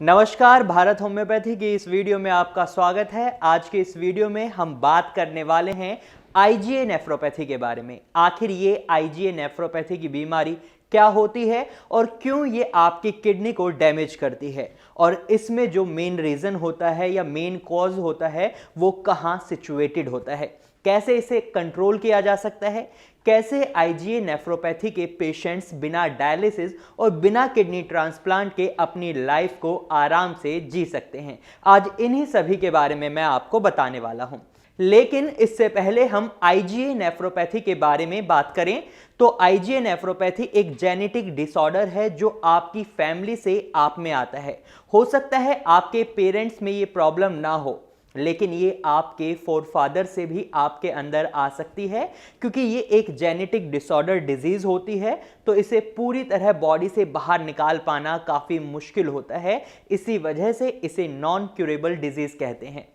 नमस्कार, भारत होम्योपैथी की इस वीडियो में आपका स्वागत है। आज के इस वीडियो में हम बात करने वाले हैं आईजीए नेफ्रोपैथी के बारे में। आखिर ये आईजीए नेफ्रोपैथी की बीमारी क्या होती है और क्यों ये आपकी किडनी को डैमेज करती है, और इसमें जो मेन रीजन होता है या मेन कॉज होता है वो कहाँ सिचुएटेड होता है, कैसे इसे कंट्रोल किया जा सकता है, कैसे आईजीए नेफ्रोपैथी के पेशेंट्स बिना डायलिसिस और बिना किडनी ट्रांसप्लांट के अपनी लाइफ को आराम से जी सकते हैं। आज इन्हीं सभी के बारे में मैं आपको बताने वाला हूं। लेकिन इससे पहले हम आईजीए नेफ्रोपैथी के बारे में बात करें तो आईजीए नेफ्रोपैथी एक जेनेटिक डिसऑर्डर है जो आपकी फैमिली से आप में आता है। हो सकता है आपके पेरेंट्स में ये प्रॉब्लम ना हो, लेकिन ये आपके फोरफादर से भी आपके अंदर आ सकती है, क्योंकि ये एक जेनेटिक डिसऑर्डर डिजीज होती है। तो इसे पूरी तरह बॉडी से बाहर निकाल पाना काफ़ी मुश्किल होता है। इसी वजह से इसे नॉन क्यूरेबल डिजीज कहते हैं।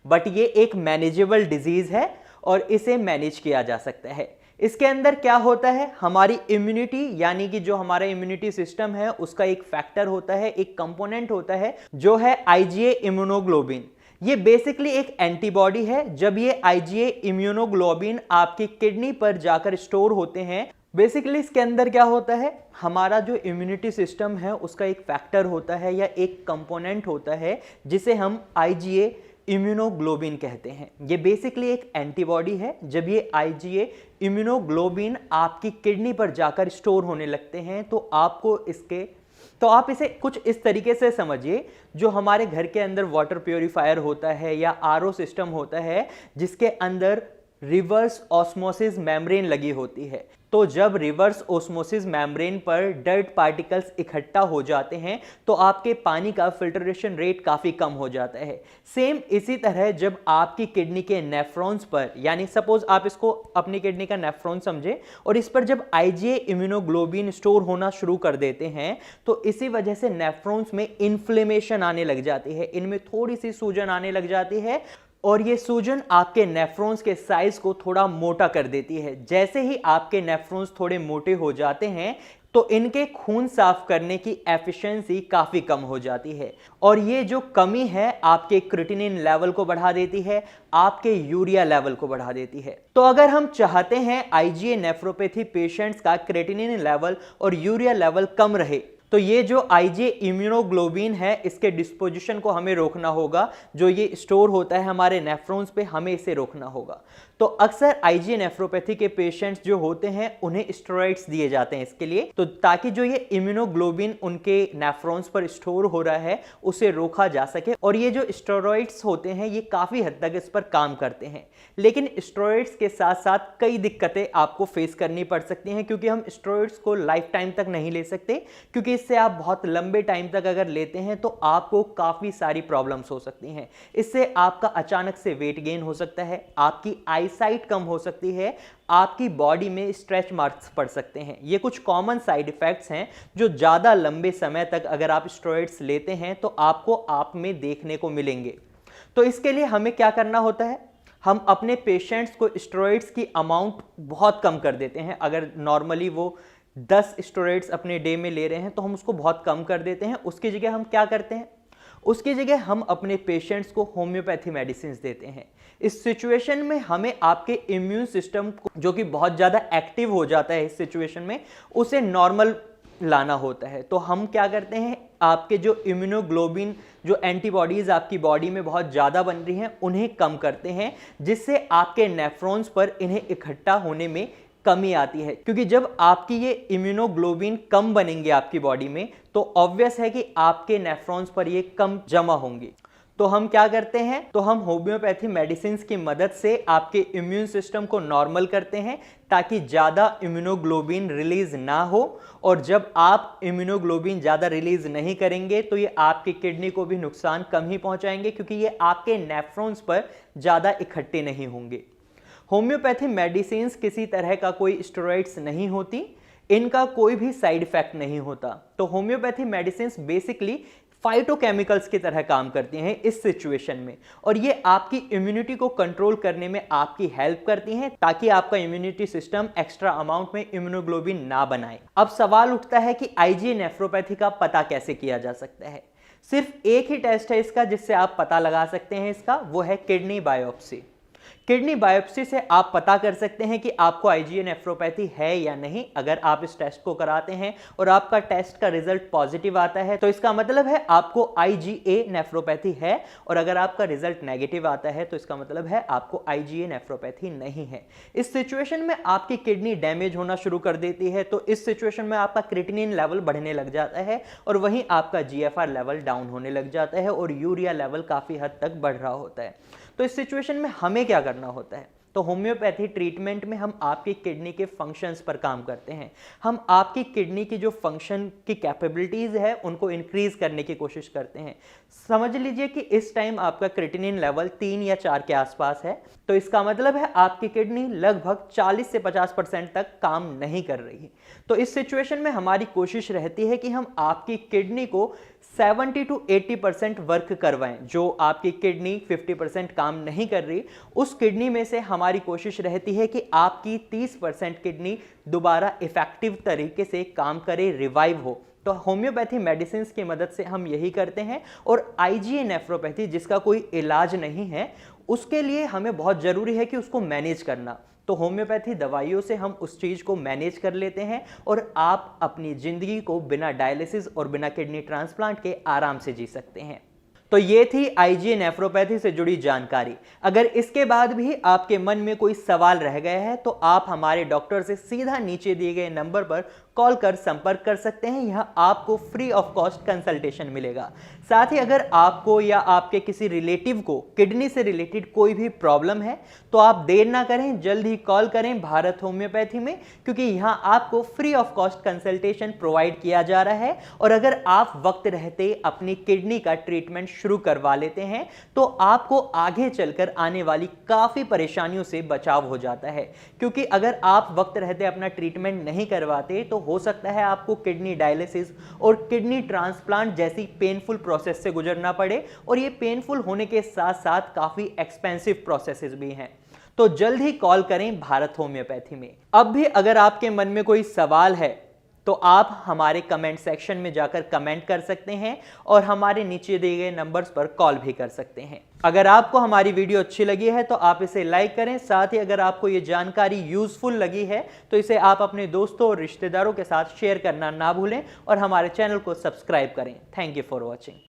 बट ये एक मैनेजेबल डिजीज है और इसे मैनेज किया जा सकता है। इसके अंदर क्या होता है, हमारी इम्यूनिटी यानी कि जो हमारा इम्यूनिटी सिस्टम है उसका एक फैक्टर होता है, एक कंपोनेंट होता है जो है आईजीए इम्यूनोग्लोबिन। ये बेसिकली एक एंटीबॉडी है। जब ये आईजीए इम्यूनोग्लोबिन आपकी किडनी पर जाकर स्टोर होते हैं, बेसिकली इसके अंदर क्या होता है, हमारा जो इम्यूनिटी सिस्टम है उसका एक फैक्टर होता है या एक कंपोनेंट होता है जिसे हम आईजीए इम्यूनोग्लोबिन कहते हैं। ये बेसिकली एक एंटीबॉडी है। जब ये आईजीए इम्यूनोग्लोबिन आपकी किडनी पर जाकर स्टोर होने लगते हैं तो आप इसे कुछ इस तरीके से समझिए, जो हमारे घर के अंदर वाटर प्योरीफायर होता है या आरओ सिस्टम होता है जिसके अंदर रिवर्स ऑस्मोसिस मेम्ब्रेन लगी होती है। तो जब रिवर्स ऑस्मोसिस मेम्ब्रेन पर डर्ट पार्टिकल्स इकट्ठा हो जाते हैं तो आपके पानी का फिल्ट्रेशन रेट काफ़ी कम हो जाता है। सेम इसी तरह जब आपकी किडनी के नेफ्रॉन्स पर, यानी सपोज आप इसको अपनी किडनी का नेफ्रॉन समझे, और इस पर जब आईजीए इम्यूनोग्लोबिन स्टोर होना शुरू कर देते हैं तो इसी वजह से नेफ्रॉन्स में इन्फ्लेमेशन आने लग जाती है, इनमें थोड़ी सी सूजन आने लग जाती है और ये सूजन आपके नेफ्रॉन्स के साइज को थोड़ा मोटा कर देती है। जैसे ही आपके नेफ्रॉन्स थोड़े मोटे हो जाते हैं तो इनके खून साफ करने की एफिशिएंसी काफ़ी कम हो जाती है, और ये जो कमी है आपके क्रिएटिनिन लेवल को बढ़ा देती है, आपके यूरिया लेवल को बढ़ा देती है। तो अगर हम चाहते हैं आईजीए नेफ्रोपैथी पेशेंट्स का क्रिएटिनिन लेवल और यूरिया लेवल कम रहे, तो ये जो आईजीए इम्यूनोग्लोबिन है इसके डिस्पोजिशन को हमें रोकना होगा। जो ये स्टोर होता है हमारे नेफ्रॉन्स पे, हमें इसे रोकना होगा। तो अक्सर आईजीए नेफ्रोपैथी के पेशेंट्स जो होते हैं उन्हें स्टेरॉइड्स दिए जाते हैं इसके लिए, तो ताकि जो ये इम्यूनोग्लोबिन उनके नेफ्रॉन्स पर स्टोर हो रहा है उसे रोका जा सके। और ये जो स्टेरॉइड्स होते हैं ये काफ़ी हद तक इस पर काम करते हैं, लेकिन स्टेरॉइड्स के साथ साथ कई दिक्कतें आपको फेस करनी पड़ सकती हैं, क्योंकि हम स्टेरॉइड्स को लाइफ टाइम तक नहीं ले सकते, क्योंकि इससे आप बहुत लंबे टाइम तक अगर लेते हैं तो आपको काफ़ी सारी प्रॉब्लम्स हो सकती हैं। इससे आपका अचानक से वेट गेन हो सकता है, आपकी आईसाइट कम हो सकती है, आपकी बॉडी में स्ट्रेच मार्क्स पड़ सकते हैं। ये कुछ कॉमन साइड इफेक्ट्स हैं जो ज़्यादा लंबे समय तक अगर आप स्टेरॉइड्स लेते हैं तो आपको आप में देखने को मिलेंगे। तो इसके लिए हमें क्या करना होता है, हम अपने पेशेंट्स को स्टेरॉइड्स की अमाउंट बहुत कम कर देते हैं। अगर नॉर्मली वो 10 स्टेरॉइड्स अपने डे में ले रहे हैं तो हम उसको बहुत कम कर देते हैं। उसकी जगह हम क्या करते हैं, उसकी जगह हम अपने पेशेंट्स को होम्योपैथी मेडिसिन देते हैं। इस सिचुएशन में हमें आपके इम्यून सिस्टम को, जो कि बहुत ज़्यादा एक्टिव हो जाता है इस सिचुएशन में, उसे नॉर्मल लाना होता है। तो हम क्या करते हैं, आपके जो इम्यूनोग्लोबिन, जो एंटीबॉडीज़ आपकी बॉडी में बहुत ज़्यादा बन रही हैं उन्हें कम करते हैं, जिससे आपके नेफ्रॉन्स पर इन्हें इकट्ठा होने में कमी आती है। क्योंकि जब आपकी ये इम्यूनोग्लोबिन कम बनेंगे आपकी बॉडी में तो ऑब्वियस है कि आपके नेफ्रॉन्स पर ये कम जमा होंगी। तो हम क्या करते हैं, तो हम होम्योपैथी मेडिसिन की मदद से आपके इम्यून सिस्टम को नॉर्मल करते हैं ताकि ज़्यादा इम्यूनोग्लोबिन रिलीज ना हो। और जब आप इम्यूनोग्लोबिन ज़्यादा रिलीज नहीं करेंगे तो ये आपकी किडनी को भी नुकसान कम ही पहुंचाएंगे, क्योंकि ये आपके नेफ्रॉन्स पर ज़्यादा इकट्ठे नहीं होंगे। होम्योपैथी मेडिसिन किसी तरह का कोई स्टेरॉइड्स नहीं होती, इनका कोई भी साइड इफेक्ट नहीं होता। तो होम्योपैथी मेडिसिन बेसिकली फाइटोकेमिकल्स की तरह काम करती हैं इस सिचुएशन में, और ये आपकी इम्यूनिटी को कंट्रोल करने में आपकी हेल्प करती हैं ताकि आपका इम्यूनिटी सिस्टम एक्स्ट्रा अमाउंट में इम्यूनोग्लोबिन ना बनाए। अब सवाल उठता है कि आईजीए नेफ्रोपैथी का पता कैसे किया जा सकता है। सिर्फ एक ही टेस्ट है इसका जिससे आप पता लगा सकते हैं इसका, वो है किडनी बायोप्सी। किडनी बायोप्सी से आप पता कर सकते हैं कि आपको आईजीए नेफ्रोपैथी है या नहीं। अगर आप इस टेस्ट को कराते हैं और आपका टेस्ट का रिजल्ट पॉजिटिव आता है तो इसका मतलब है आपको आईजीए नेफ्रोपैथी है, और अगर आपका रिजल्ट नेगेटिव आता है तो इसका मतलब है आपको आईजीए नेफ्रोपैथी नहीं है। इस सिचुएशन में आपकी किडनी डैमेज होना शुरू कर देती है, तो इस सिचुएशन में आपका क्रिएटिनिन लेवल बढ़ने लग जाता है और वहीं आपका जीएफआर लेवल डाउन होने लग जाता है और यूरिया लेवल काफी हद तक बढ़ रहा होता है। तो इस सिचुएशन में हमें क्या करना होता है? तो होम्योपैथी ट्रीटमेंट में हम आपकी किडनी के फंक्शंस पर काम करते हैं। हम आपकी किडनी की जो फंक्शन की कैपेबिलिटीज है उनको इंक्रीज करने की कोशिश करते हैं। समझ लीजिए कि इस टाइम आपका क्रिएटिनिन लेवल 3 या 4 के आसपास है, तो इसका मतलब है आपकी किडनी लगभग 40 से 50% तक काम नहीं कर रही है। तो इस सिचुएशन में हमारी कोशिश रहती है कि हम आपकी किडनी को 70 to 80% वर्क करवाएं। जो आपकी किडनी 50% काम नहीं कर रही, उस किडनी में से हमारी कोशिश रहती है कि आपकी 30% किडनी दोबारा इफेक्टिव तरीके से काम करे, रिवाइव हो। तो होम्योपैथी मेडिसिन की मदद से हम यही करते हैं। और आईजीए नेफ्रोपैथी जिसका कोई इलाज नहीं है, उसके लिए हमें बहुत जरूरी है कि उसको मैनेज करना। तो होम्योपैथी दवाइयों से हम उस चीज को मैनेज कर लेते हैं और आप अपनी जिंदगी को बिना डायलिसिस और बिना किडनी ट्रांसप्लांट के आराम से जी सकते हैं। तो ये थी आईजीए नेफ्रोपैथी से जुड़ी जानकारी। अगर इसके बाद भी आपके मन में कोई सवाल रह गया है तो आप हमारे डॉक्टर से सीधा नीचे दिए गए नंबर पर कॉल कर संपर्क कर सकते हैं। यहाँ आपको फ्री ऑफ कॉस्ट कंसल्टेशन मिलेगा। साथ ही अगर आपको या आपके किसी रिलेटिव को किडनी से रिलेटेड कोई भी प्रॉब्लम है तो आप देर ना करें, जल्द ही कॉल करें भारत होम्योपैथी में, क्योंकि यहाँ आपको free of cost consultation provide किया जा रहा है। और अगर आप वक्त रहते अपनी किडनी का ट्रीटमेंट शुरू करवा लेते हैं तो आपको आगे चलकर आने वाली काफी परेशानियों से बचाव हो जाता है। क्योंकि अगर आप वक्त रहते अपना ट्रीटमेंट नहीं करवाते तो हो सकता है आपको किडनी डायलिसिस और किडनी ट्रांसप्लांट जैसी पेनफुल प्रोसेस से गुजरना पड़े, और ये पेनफुल होने के साथ साथ काफी एक्सपेंसिव प्रोसेसेस भी हैं। तो जल्द ही कॉल करें भारत होम्योपैथी में। अब भी अगर आपके मन में कोई सवाल है तो आप हमारे कमेंट सेक्शन में जाकर कमेंट कर सकते हैं और हमारे नीचे दिए गए नंबर्स पर कॉल भी कर सकते हैं। अगर आपको हमारी वीडियो अच्छी लगी है तो आप इसे लाइक करें। साथ ही अगर आपको ये जानकारी यूजफुल लगी है तो इसे आप अपने दोस्तों और रिश्तेदारों के साथ शेयर करना ना भूलें और हमारे चैनल को सब्सक्राइब करें। Thank you for watching.